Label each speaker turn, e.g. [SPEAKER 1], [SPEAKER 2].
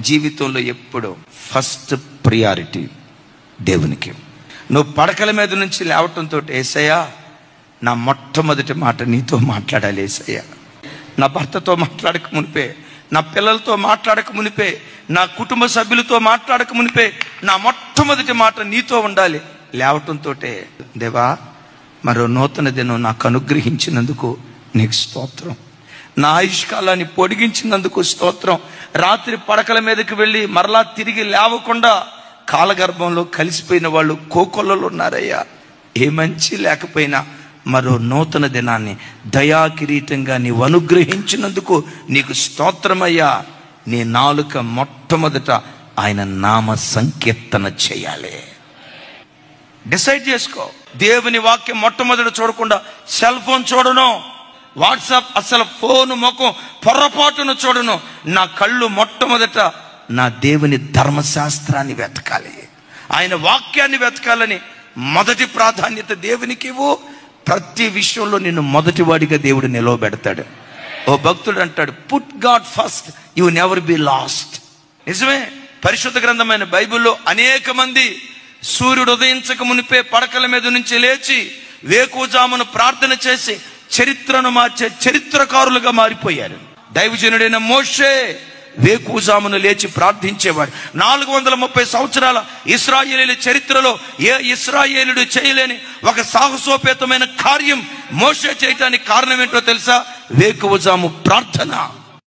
[SPEAKER 1] జీవితంలో ఎప్పుడు first priority దేవునికి. నువ్వు పడకల మీద నుంచి లేవటంతో, యేసయ్యా నా మొట్టమొదటి మాట నీతో మాట్లాడాలి యేసయ్యా. నా భర్తతో మాట్లాడక మునిపే, నా పిల్లలతో మాట్లాడక మునిపే, నా కుటుంబ సభ్యులతో మాట్లాడక మునిపే నా మొట్టమొదటి మాట నీతో ఉండాలి. లేవటంతో, దేవా మరో నూతన దినం నాకు అనుగ్రహించినందుకు నీకు స్తోత్రం, నా ఆయుష్కాలాన్ని పొడిగించినందుకు స్తోత్రం. రాత్రి పడకల మీదకి వెళ్ళి మరలా తిరిగి లేవకుండా కాలగర్భంలో కలిసిపోయిన వాళ్ళు కోకొల్లలు ఉన్నారయ్యా. ఏ మంచి లేకపోయినా మరో నూతన దినాన్ని దయా కిరీటంగా నీవు అనుగ్రహించినందుకు నీకు స్తోత్రమయ్యా. నీ నాలుక మొట్టమొదట ఆయన నామ సంకీర్తన చేయాలి. డిసైడ్ చేసుకో. దేవుని వాక్యం మొట్టమొదట చూడకుండా సెల్ ఫోన్ చూడను, వాట్సాప్ అసలు ఫోన్ ముఖం పొరపాటును చూడను. నా కళ్ళు మొట్టమొదట నా దేవుని ధర్మశాస్త్రాన్ని వెతకాలి, ఆయన వాక్యాన్ని వెతకాలని మొదటి ప్రాధాన్యత దేవునికి ఇవ్వు. ప్రతి విషయంలో నిన్ను మొదటివాడిగా దేవుడు నిలవబెడతాడు. ఓ భక్తుడు అంటాడు, put God first, you never be last. నిజమే. పరిశుద్ధ గ్రంథమైన బైబిల్లో అనేక మంది సూర్యుడు ఉదయించక మునిపే పడకల మీద నుంచి లేచి వేకువజామును ప్రార్థన చేసి చరిత్రను మార్చే చరిత్రకారులుగా మారిపోయారు. దైవజనుడైన మోషే వేకువజామును లేచి ప్రార్థించేవాడు. 430 సంవత్సరాల ఇశ్రాయేలీల చరిత్రలో ఏ ఇశ్రాయేలుడు చేయలేని ఒక సాహసోపేతమైన కార్యం మోషే చేయటానికి కారణం ఏంటో తెలుసా? వేకువజాము ప్రార్థన.